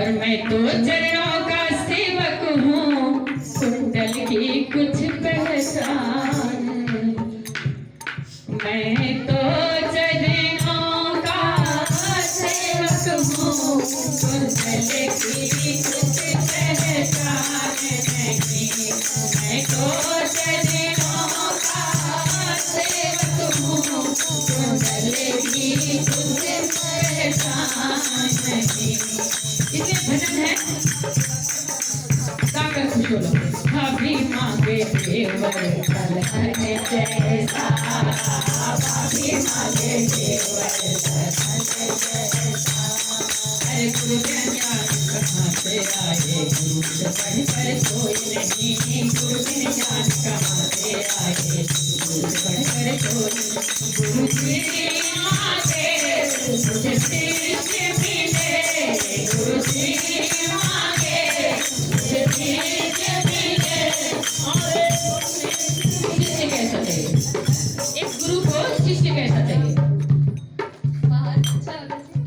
और मैं तो चरणों का सेवक हूँ, कुंडल की कुछ पहचान। मैं तो चरणों का सेवक हूँ, कुंडल की कुछ पहचान नहीं। मैं तो चरणों का सेवक हूँ, कुंडल की कुछ पहचान नहीं। इसलिए भजन है गाकर खुश हो लो। भाभी मांगे देवर कलहन जैसा, भाभी मांगे देवर कलहन जैसा। अरे गुरु ज्ञान कहाँ से आए, गुरु से पढ़कर कोई नहीं। गुरु बिन ज्ञान कहाँ से आए, गुरु से पढ़कर कोई नहीं। गुरु जी मांगे मुझे शिष्य मिले, गुरु जी मांगे मुझे शिष्य मिले। शिष्य कैसा चाहिए, एक गुरु को शिष्य कैसा चाहिए?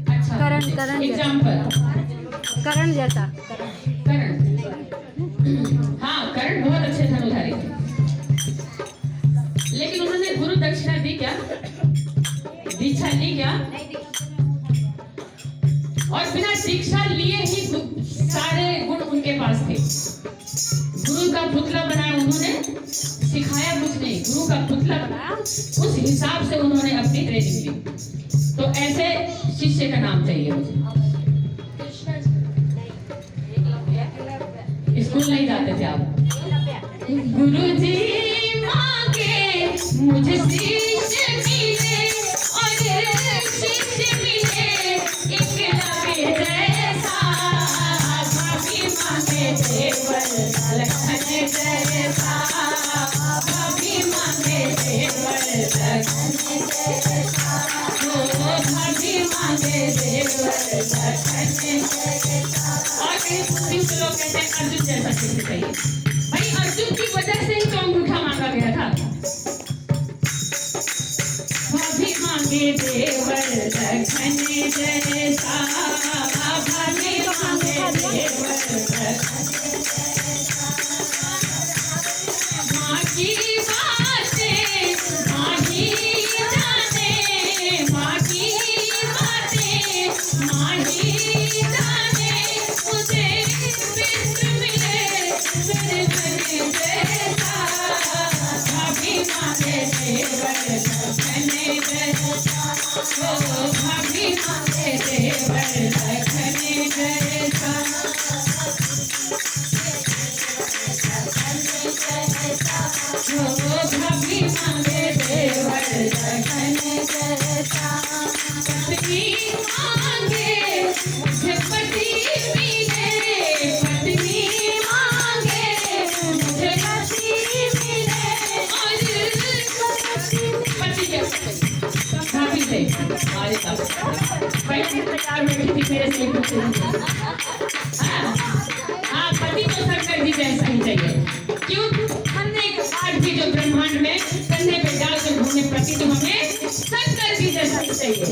अच्छा करण एग्जाम्पल, करण जैसा। करण, हाँ करण बहुत अच्छे धनुधारी थे, लेकिन उन्होंने गुरु दक्षिणा दी क्या, दीक्षा ली क्या? और बिना दीक्षा लिए ही सारे गुण उनके पास थे। गुरु का पुतला बनाया उन्होंने, सिखाया कुछ नहीं, गुरु का पुतला बनाया, उस हिसाब से उन्होंने अपनी ट्रेनिंग ली। तो ऐसे शिष्य का नाम चाहिए मुझे। स्कूल नहीं जाते थे आप? गुरु जी मांगे मुझे शिष्य मिले, और शिष्य मिले एकलव्य जैसा। भाभी मांगे देवर कलहन जैसा, भाभी मांगे देवर कलहन जैसा। ओ भाभी मांगे देवर कलहन जैसा। और कुछ लोग कहते हैं अर्जुन जैसा शिष्य चाहिए। भाई अर्जुन की वजह से ही तो अंगूठा मांगा गया था। भाभी मांगे देवर कलहन जैसा, भाभी मांगे देवर कलहन जैसा। माँ की बातें माँ ही जाने, माँ की बातें माँ ही जाने। मुझे शिष्य मिले मेरे बने जैसा, भाभी मांगे देवर कलहन जैसा। ओ भाभी मांगे देवर कलहन जैसा। ओ भाभी मांगे देवर कलहन जैसा। पत्नी मांगे मुझे पति मिले, पत्नी मांगे मुझे पति मिले। और पति जैसा भाभी से हमारे पास पहले 50 मिनट थी मेरे से हाँ पति तो शंकर जी जैसा ही चाहिए। क्यों? हमने आज भी जो ब्रह्मांड में कंधे पे डाल कर घूमने, पति तो हमें शंकर जी जैसा ही चाहिए।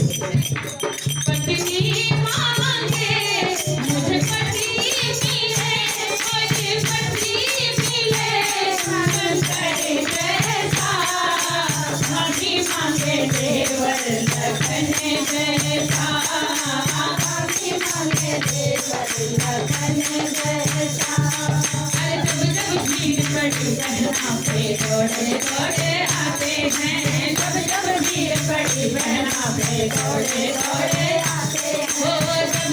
पत्नी मांगे मुझे पति मिले, और पति मिले शंकर जैसा। भाभी मांगे देवर कलहन जैसा, भाभी मांगे देवर कलहन जैसा। अरे जब भीड़ पड़ी बहना पे दौड़े दौड़े आते हैं, जब भीड़ पड़ी बहना पे दौड़े दौड़े आते हैं।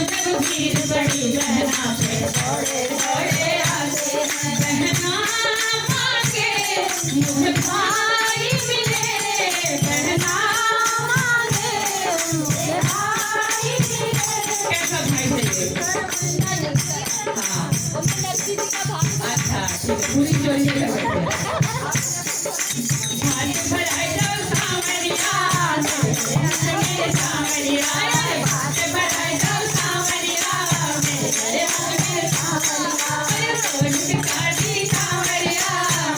जब भीड़ पड़ी बहना पे दौड़े दौड़े आते हैं। बहना मांगे मुझे भाई मिले, बहना मांगे मुझे भाई मिले। कैसा भाई चाहिए? हाँ अच्छा पूरी चोरी कर सकते हैं। भारी भराई जाओ सावरिया, मेरे सावरिया, भारी भराई जाओ सावरिया, मेरे सावरिया। अरे ओढ़ के काली सावरिया,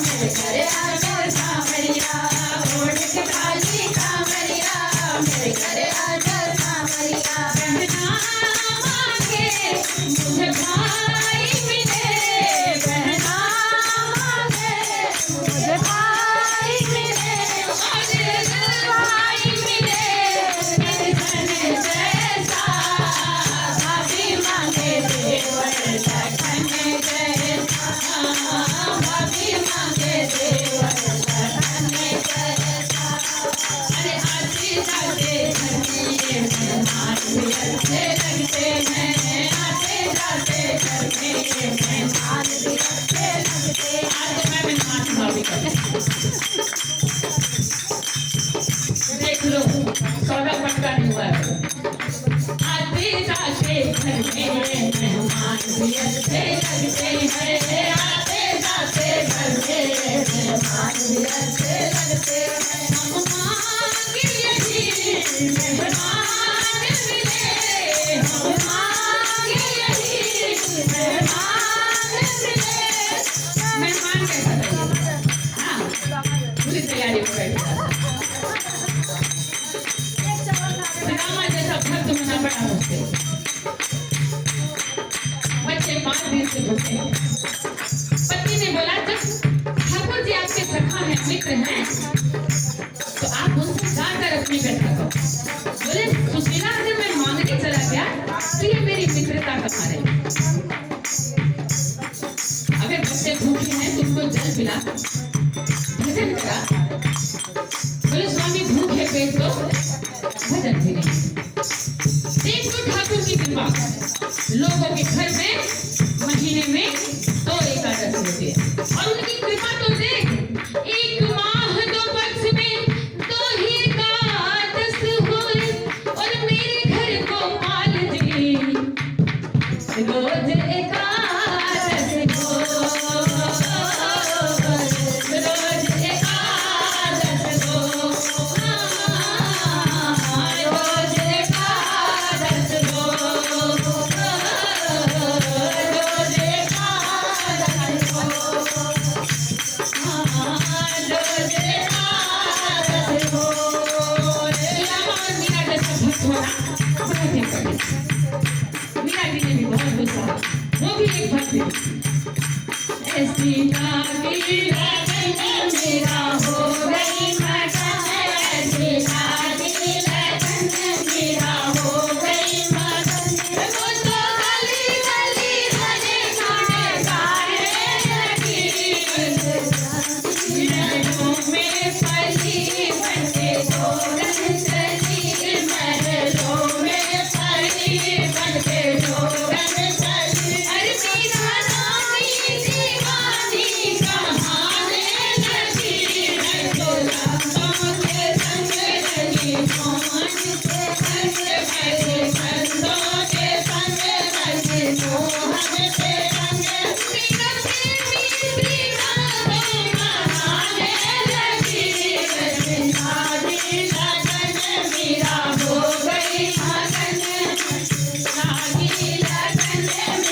मेरे घरे आ जाओ सावरिया, ओढ़ के काली सावरिया, मेरे घरे आ जाओ सावरिया। बहना मांगे मुझे देख लो सौदा पक्का नहीं हुआ है। आते जाते घर में मेहमान भी अच्छे लगते हैं, आते जाते घर में मेहमान भी अच्छे लगते हैं। हम मांगे यही मेहमान मिले, हम मांगे यही मेहमान मिले। मेहमान कैसा चाहिए? हाँ, पूरी तैयारी हो गई। रामा जैसा भक्त होना पड़ा मुझसे। बच्चे 5 दिन से भूखे हैं। पति ने बोला जब ठाकुर जी आपके सखा हैं, मित्र हैं, तो आप उनसे जाकर अपनी व्यथा करो। बोले सुशीला अगर मैं मांगने चला गया तो ये मेरी मित्रता कहाँ रही? अगर बच्चे भूखे हैं तो उनको जल पिला, भजन करा। बोले स्वामी भूखे पेट तो भजन भी नहीं। देख तो ठाकुर की कृपा, लोगों के घर में महीने में 2 एकादश होती है और उनकी कृपा तो देख, 1 माह 2 पक्ष में 2 ही एकादश हुए और मेरे घर को माल जी रोज एकादश हो, रोज एकादश हो, रोज एकादश हो, रोज एकादश हो, रोज एकादश हो। मीरा जैसा भक्त होना बहुत ही कठिन। मीरा जी ने भी बहुत गुस्सा, वो भी एक भक्त थी। ऐसी लागी लगन मेरा हो गई मगन, ऐसी लागी लगन मेरा हो गई मगन। वो तो गली गली हरे गाने गाने लगी, महलों में पली बनके जोगन चली, महलों में पली बनके जोगन चली। अरे मीरा रानी दीवानी कहाने लगी, तो रातों के संग लगी मोहन के संग, भले बंदों के संग लगी मोहन के संग। मीरा प्रेमी प्रीता को महाने लगी, लागी लगन मीरा हो गई मगन, लागी लगन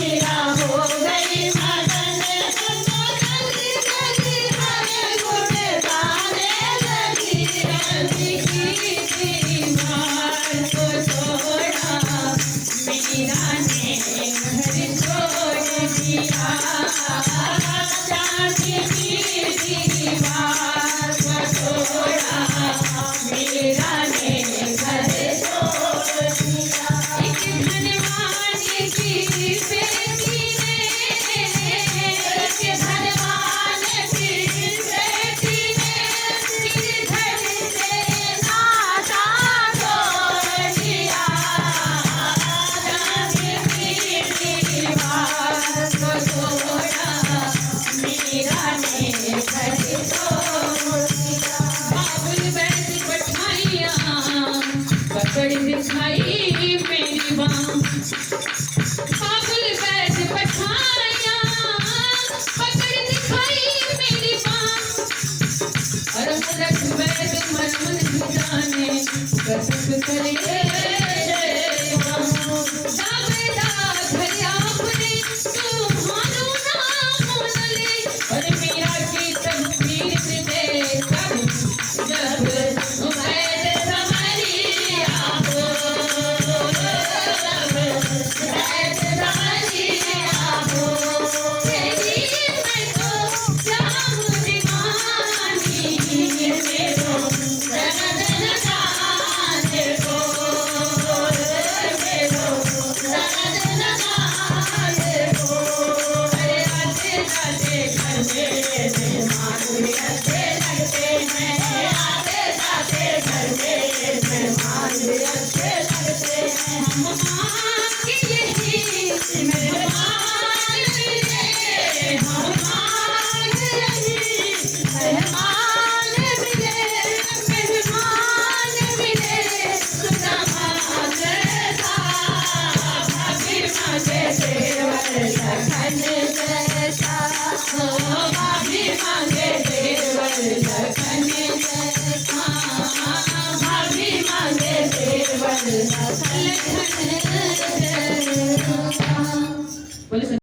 मीरा हो गई मगन। तो गली गली हरे घोड़े गाने लगी, गली की दीवार को तोड़ा मीरा ने घर छोड़ दिया, चांदी की दीवार को तोड़ा मीरा ने घर छोड़ दिया। एक धनवान की बेटी ने, एक धनवान की बेटी ने गिरधर से नाता तोड़ दिया, चांदी की दीवार को तोड़ा मीरा ने घर छोड़ दिया। बाबुल बैठ पठाइयाँ पकड़ दिखाई मेरी बाँ, बाबुल बैठ पठाइयाँ पकड़ दिखाई मेरी बाँ। और मूरख बैठ मन मन जाने कसक करे दावेदार घर आपने तुम्हारो नाम ले। और मीरा की तस्वीर में कब जब बैठ समरिया हो, जब बैठ समरिया हो, तेरी मैं तो जाम दीवानी, मेरो रंग लगाने को, मेरो रंग लगाने को। अरे आते जाते घर में मेहमान भी अच्छे लगते हैं, आते जाते घर में मेहमान भी अच्छे लगते हैं। हम मांगे यही मेहमान मिले, हम मांगे यही लखन